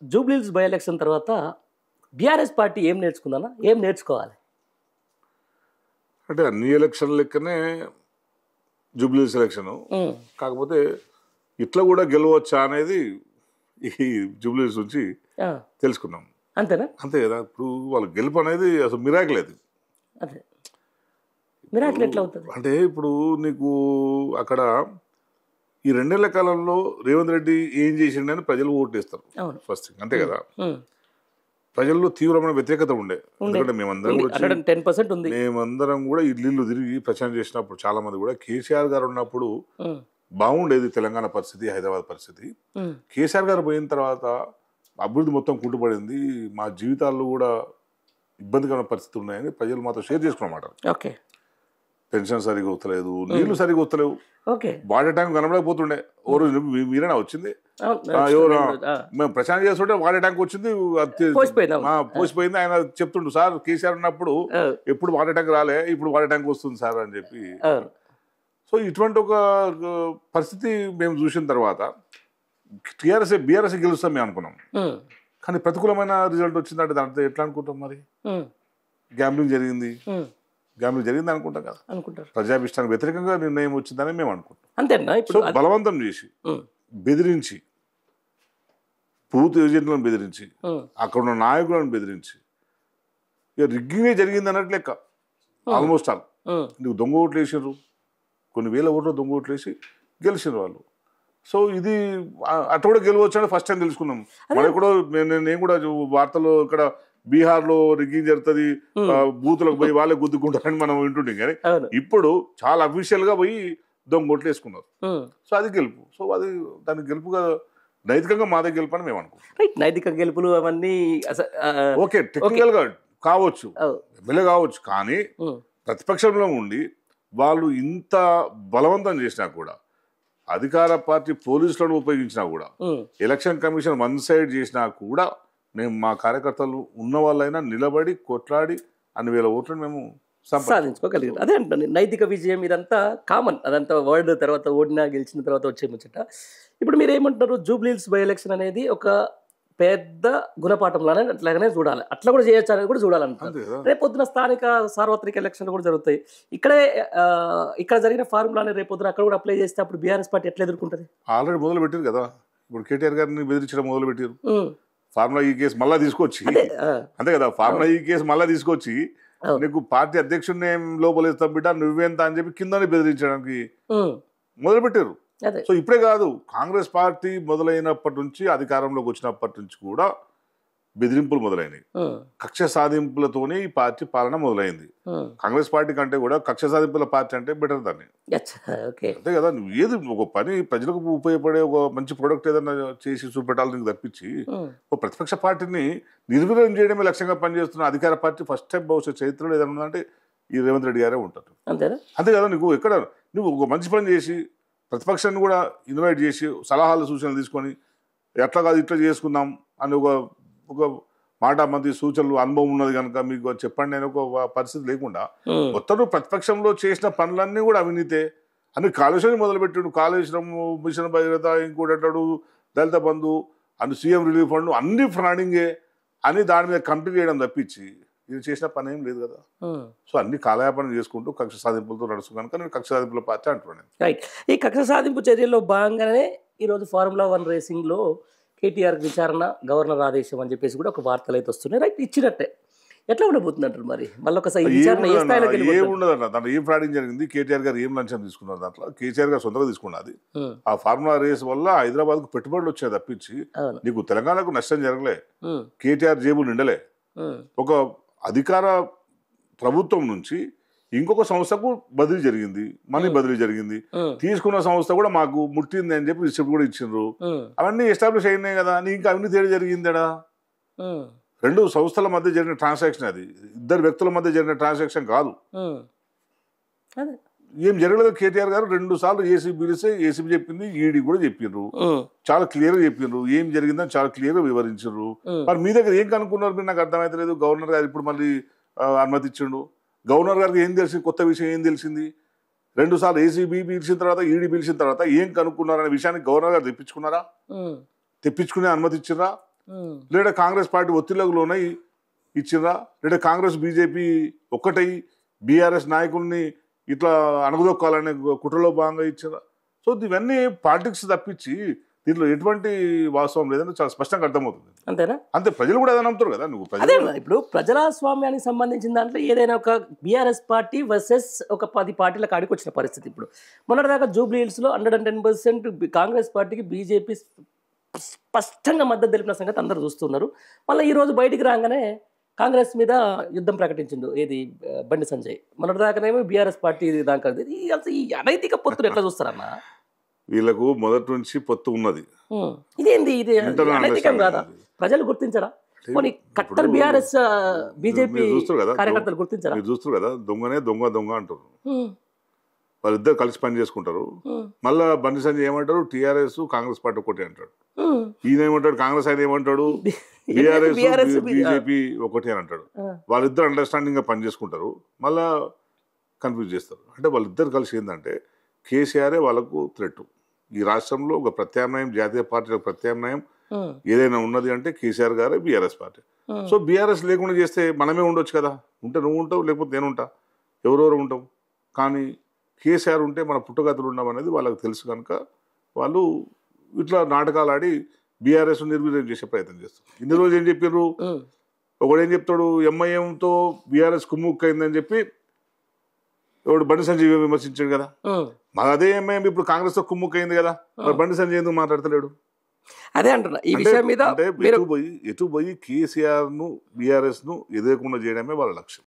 Jubilee Hills by election తర్వాత BRS party ఏం నేర్చుకుందన్నా, ఏం నేర్చుకోవాలి? అంటే అన్ని ఎలక్షన్ లెక్కనే జూబ్లీహిల్స్ ఎలక్షన్, కాకపోతే ఇట్లా కూడా గెలవచ్చా అనేది ఈ జూబ్లీహిల్స్ నుంచి తెలుసుకున్నాం. అంతేనా? అంతే కదా. ఇప్పుడు వాళ్ళ గెలుపు అనేది అసలు మిరాకిల్ అది. అదే మిరాకిల్ ఎట్లా అవుతుంది అంటే ఇప్పుడు నీకు అక్కడ ఈ 2 ఏళ్ల కాలంలో రేవంత్ రెడ్డి ఏం చేసిండని ప్రజలు ఓటేస్తారు ఫస్ట్ థింగ్, అంతే కదా. ప్రజల్లో తీవ్రమైన వ్యతిరేకత ఉండే, ఎందుకంటే మేమందరం కూడా ఇల్లు తిరిగి ప్రచారం చేసినప్పుడు చాలా మంది కూడా కేసీఆర్ గారు ఉన్నప్పుడు బాగుండేది తెలంగాణ పరిస్థితి, హైదరాబాద్ పరిస్థితి. కేసీఆర్ గారు పోయిన తర్వాత అభివృద్ధి మొత్తం కుంటుపడింది, మా జీవితాల్లో కూడా ఇబ్బందికరమైన పరిస్థితులు ఉన్నాయని ప్రజలు మాతో షేర్ చేసుకున్నమాట. ఓకే, పెన్షన్ సరిగా వస్తలేదు, నీళ్లు సరిగా వస్తలేవు, వాటర్ ట్యాంక్ కనబడకపోతుండే. ఎవరు మీరేనా వచ్చింది, ఎవరు మేము ప్రచారం చేస్తుంటే వాటర్ ట్యాంక్ వచ్చింది పోసిపోయింది. ఆయన చెప్తుండు, సార్ కేసీఆర్ ఉన్నప్పుడు ఎప్పుడు వాటర్ ట్యాంక్ రాలే, ఇప్పుడు వాటర్ ట్యాంక్ వస్తుంది సార్ అని చెప్పి. సో ఇటువంటి ఒక పరిస్థితి మేము చూసిన తర్వాత బీఆర్ఎస్ గెలుస్తాం మేము అనుకున్నాం, కానీ ప్రతికూలమైన రిజల్ట్ వచ్చిందంటే దాంట్లో ఎట్లా అనుకుంటాం మరి? గ్యాంబ్లింగ్ జరిగింది అనుకుంటాం కదా, ప్రజాభిష్టానికి వ్యతిరేకంగా నిర్ణయం వచ్చిందని మేము అనుకుంటాం. అంతేనా? సో బలవంతం చేసి బెదిరించి, బూత్ ఏజెంట్లను బెదిరించి, అక్కడ ఉన్న నాయకులను బెదిరించి, ఇక రిగ్గింగే జరిగింది అన్నట్టు లెక్క. ఆల్మోస్ట్ ఆల్ నువ్వు దొంగ ఓట్లు వేసారు, కొన్ని వేల ఓట్లు దొంగ ఓట్లు వేసి గెలిచారు వాళ్ళు. సో ఇది అట్లా కూడా గెలవచ్చు ఫస్ట్ టైం తెలుసుకున్నాం. మనకు కూడా నేను కూడా వార్తలు ఇక్కడ బీహార్లో రిగ్గింగ్ జరుగుతుంది, బూతులకు పోయి వాళ్ళే గుద్దుకుంటారని మనం వింటుంటాం, కానీ ఇప్పుడు చాలా అఫీషియల్ గా పోయి దొంగ ఓట్లు వేసుకున్నారు. సో అది గెలుపు. సో అది దాని గెలుపుగా నైతికంగా మాదే గెలుపు అని మేము అనుకుంటాం. నైతిక గెలుపులు అవన్నీ ఓకే, టెక్నికల్ గా కావచ్చు, ఎమ్మెల్యే కావచ్చు, కానీ ప్రతిపక్షంలో ఉండి వాళ్ళు ఇంత బలవంతం చేసినా కూడా, అధికార పార్టీ పోలీసులను ఉపయోగించినా కూడా, ఎలక్షన్ కమిషన్ వన్ సైడ్ చేసినా కూడా, మేము మా కార్యకర్తలు ఉన్న వాళ్ళైనా నిలబడి కొట్లాడి అన్ని వేల ఓట్లను మేము సాధించుకోగలిగాం. అదే అంటాను, నైతిక విజయం ఇదంతా కామన్, అదంతా వర్డ్ తర్వాత ఓడినా గెలిచిన తర్వాత వచ్చే ముచ్చట. ఇప్పుడు మీరు ఏమంటున్నారు, జూబ్లీహిల్స్ బై ఎలక్షన్ అనేది ఒక పెద్ద గుణపాఠం అట్లాగనే చూడాలి, అట్లా కూడా చేయొచ్చు అనేది కూడా చూడాలంటారు. రేపు పొద్దున స్థానిక సార్వత్రిక ఎలక్షన్లు కూడా జరుగుతాయి, ఇక్కడ జరిగిన ఫార్ములానే రేపు పొద్దున అక్కడ కూడా అప్లై చేస్తే అప్పుడు బీఆర్ఎస్ పార్టీ ఎట్లా ఎదుర్కొంటుంది? ఆల్రెడీ మొదలు పెట్టారు కదా, ఇప్పుడు కేటీఆర్ గారిని బెదిరించడం మొదలు పెట్టారు. ఫార్ములా ఈ కేసు మళ్ళా తీసుకొచ్చి, అంతే కదా, ఫార్ములా ఈ కేసు మళ్ళా తీసుకొచ్చి నీకు పార్టీ అధ్యక్షుడిని లోపలేస్తాం బిడ్డ నువ్వేంత అని చెప్పి కిందని బెదిరించడానికి మొదలు పెట్టారు. సో ఇప్పుడే కాదు, కాంగ్రెస్ పార్టీ మొదలైనప్పటి నుంచి, అధికారంలోకి వచ్చినప్పటి నుంచి కూడా బెదిరింపులు మొదలైనవి. కక్ష సాధింపులతోనే ఈ పార్టీ పాలన మొదలైంది. కాంగ్రెస్ పార్టీ కంటే కూడా కక్ష సాధింపుల పార్టీ అంటే బెటర్ దాన్ని, అంతే కదా. నువ్వు ఏది ఒక పని ప్రజలకు ఉపయోగపడే ఒక మంచి ప్రోడక్ట్ ఏదైనా చేసి చూపెట్టాలి నీకు తప్పించి, ఒక ప్రతిపక్ష పార్టీని నిర్వీర్యం చేయడమే లక్ష్యంగా పనిచేస్తున్న అధికార పార్టీ ఫస్ట్ టైం బహుశా చరిత్రలో ఏదైనా ఉందంటే ఈ రేవంత్ రెడ్డి గారే ఉంటారు, అంతే కదా. నువ్వు ఎక్కడ నువ్వు ఒక మంచి పని చేసి ప్రతిపక్షాన్ని కూడా ఇన్వైట్ చేసి సలహాలు సూచనలు తీసుకొని ఎట్లా కాదు ఇట్లా చేసుకుందాం అని ఒక మాట మంది సూచనలు అనుభవం ఉన్నది కనుక మీకు చెప్పండి నేను ఒక పరిస్థితి లేకుండా, మొత్తం ప్రతిపక్షంలో చేసిన పనులన్నీ కూడా అవినీతే అని కాళేశ్వరం మొదలుపెట్టాడు. కాళేశ్వరం, మిషన్ భగీరథ, ఇంకోటి అంటాడు దళిత బంధు అని, సీఎం రిలీఫ్ ఫండ్ అన్ని ఫ్రాడింగే అని దాని మీద కంప్లీట్ చేయడం తప్పించి ఇది చేసిన పని ఏం లేదు కదా. సో అన్ని కాలయాపన చేసుకుంటూ కక్ష సాధింపులతో నడుస్తు కనుక నేను కక్ష సాధింపుల పార్టీ అంటున్నాను. రైట్. ఈ కక్ష సాధింపు చర్యల్లో భాగంగానే ఈరోజు ఫార్ములా 1 రేసింగ్లో కేటీఆర్ విచారణ, గవర్నర్ ఆదేశం అని చెప్పేసి కూడా ఒక వార్తలు అయితే వస్తున్నాయి. రైట్, ఇచ్చినట్టే ఎట్లా ఉండబోతుంది అంటారు మరి? మళ్ళీ ఒకసారి ఏముండదన్న దాంట్లో ఏం ఫ్రాడింగ్ జరిగింది, కేటీఆర్ గారు ఏం లంచం తీసుకున్నారు, దాంట్లో కేసీఆర్ గారు సొంతంగా తీసుకున్నది. ఆ ఫార్ములా రేస్ వల్ల హైదరాబాద్ కు పెట్టుబడులు వచ్చాయి తప్పించి నీకు తెలంగాణకు నష్టం జరగలే, కేటీఆర్ జేబులు నిండలే. ఒక అధికార ప్రభుత్వం నుంచి ఇంకొక సంస్థకు బదిలీ జరిగింది, మనీ బదిలీ జరిగింది, తీసుకున్న సంస్థ కూడా మాకు ముట్టింది అని చెప్పి రిసిప్ట్ కూడా ఇచ్చిండ్రు. అవన్నీ ఎస్టాబ్లిష్ అయినాయి కదా. ఇంకా అవినీతి తేడా జరిగిందడా? 2 సంస్థల మధ్య జరిగిన ట్రాన్సాక్షన్, అది 2 వ్యక్తుల మధ్య జరిగిన ట్రాన్సాక్షన్ కాదు. ఏం జరగలేదు. కేటీఆర్ గారు 2 సార్లు ఏసీబీ పిలిస్తే ఏసీబీ చెప్పింది, ఈడీ కూడా చెప్పిండ్రు, చాలా క్లియర్ గా చెప్పిండ్రు, ఏం జరిగిందని చాలా క్లియర్ గా వివరించారు. మరి మీ దగ్గర ఏం కనుక్కున్నారు మీరు నాకు అర్థమైతలేదు. గవర్నర్ గారు ఇప్పుడు మళ్ళీ అనుమతి ఇచ్చిండు. గవర్నర్ గారికి ఏం తెలిసింది, కొత్త విషయం ఏం తెలిసింది? 2 సార్లు ఏసీబీ పిలిచిన తర్వాత, ఈడీ పిలిచిన తర్వాత ఏం కనుక్కున్నారనే విషయాన్ని గవర్నర్ గారు తెప్పించుకున్నారా? తెప్పించుకునే అనుమతి ఇచ్చిర్రా? లేదా కాంగ్రెస్ పార్టీ ఒత్తిళ్లకు లోనై ఇచ్చిరా, లేదా కాంగ్రెస్ బీజేపీ ఒక్కటై బీఆర్ఎస్ నాయకుల్ని ఇట్లా అణగదొక్కాలనే కుట్రలో భాగంగా ఇచ్చిరా. సో ఇవన్నీ పాలిటిక్స్ తప్పించి దీంట్లో ఎటువంటి వాస్తవం లేదని చాలా స్పష్టంగా అర్థమవుతుంది. అంతేనా? అంతే, ప్రజలు కూడా అదే నమ్ముతారు కదా. నువ్వు అదే ఇప్పుడు ప్రజాస్వామ్యానికి సంబంధించిన దాంట్లో ఏదైనా ఒక బీఆర్ఎస్ పార్టీ వర్సెస్ ఒక 10 పార్టీలకు ఆడికి వచ్చిన పరిస్థితి. ఇప్పుడు మొన్నటిదాకా జూబ్లీ హిల్స్లో 110% కాంగ్రెస్ పార్టీకి బీజేపీ స్పష్టంగా మద్దతు తెలిపిన సంగతి అందరూ చూస్తున్నారు. మళ్ళీ ఈరోజు బయటికి రాగానే కాంగ్రెస్ మీద యుద్ధం ప్రకటించిండు ఏది బండి సంజయ్. మొన్నటిదాకానేమో బీఆర్ఎస్ పార్టీ దాకా. అసలు ఈ అనైతిక పొత్తులు ఎట్లా చూస్తారన్న? వీళ్ళకు మొదటి నుంచి పొత్తు ఉన్నది. ఇదేంది, ఇది అనైతికం కాదా? ప్రజలు గుర్తించరా? కొన్ని కట్టర్ బీఆర్ఎస్ బీజేపీ కార్యకర్తలు గుర్తించరా? మీరు చూస్తారు కదా, దొంగనే దొంగ దొంగ అంటారు. వాళ్ళిద్దరు కలిసి పని చేసుకుంటారు. మళ్ళా బండి సంజయ్ ఏమంటారు, టీఆర్ఎస్ కాంగ్రెస్ పార్టీ ఒకటి అంటాడు. ఈయన ఏమంటాడు, కాంగ్రెస్ ఆయన ఏమంటాడు, బీఆర్ఎస్ బీజేపీ ఒకటి అని అంటాడు. వాళ్ళిద్దరు అండర్స్టాండింగ్ గా పని చేసుకుంటారు, మళ్ళా కన్ఫ్యూజ్ చేస్తారు. అంటే వాళ్ళిద్దరు కలిసి ఏంటంటే కేసీఆరే వాళ్ళకు థ్రెట్. ఈ రాష్ట్రంలో ఒక ప్రత్యామ్నాయం, జాతీయ పార్టీలకు ప్రత్యామ్నాయం ఏదైనా ఉన్నది అంటే కేసీఆర్ గారే బీఆర్ఎస్ పార్టీ. సో బీఆర్ఎస్ లేకుండా చేస్తే మనమే ఉండొచ్చు కదా. ఉంటే నువ్వు ఉంటావు, లేకపోతే నేను ఉంటా, ఎవరెవరు ఉంటాం. కానీ కేసీఆర్ ఉంటే మన పుట్టుగతులు ఉన్నామనేది వాళ్ళకి తెలుసు కనుక వాళ్ళు ఇట్లా నాటకాలు ఆడి బీఆర్ఎస్ నిర్వీర్యం చేసే ప్రయత్నం చేస్తారు. ఇన్ని రోజులు ఏం చెప్పారు, ఒకడు ఏం చెప్తాడు, ఎంఐఎంతో బీఆర్ఎస్ కుమ్ముక్కైందని చెప్పి ఎవడు బండి సంజయ్ విమర్శించాడు కదా. మరి అదే ఎంఐఎం ఇప్పుడు కాంగ్రెస్ తో కుమ్ముక్కైంది కదా, మరి బండి సంజయ్ ఎందుకు మాట్లాడతలేడు? అదే అంటున్నా ఈ విషయం మీద. ఎటు పోయి కేసీఆర్ ను బీఆర్ఎస్ ను ఎదురకుండా చేయడమే వాళ్ళ లక్ష్యం.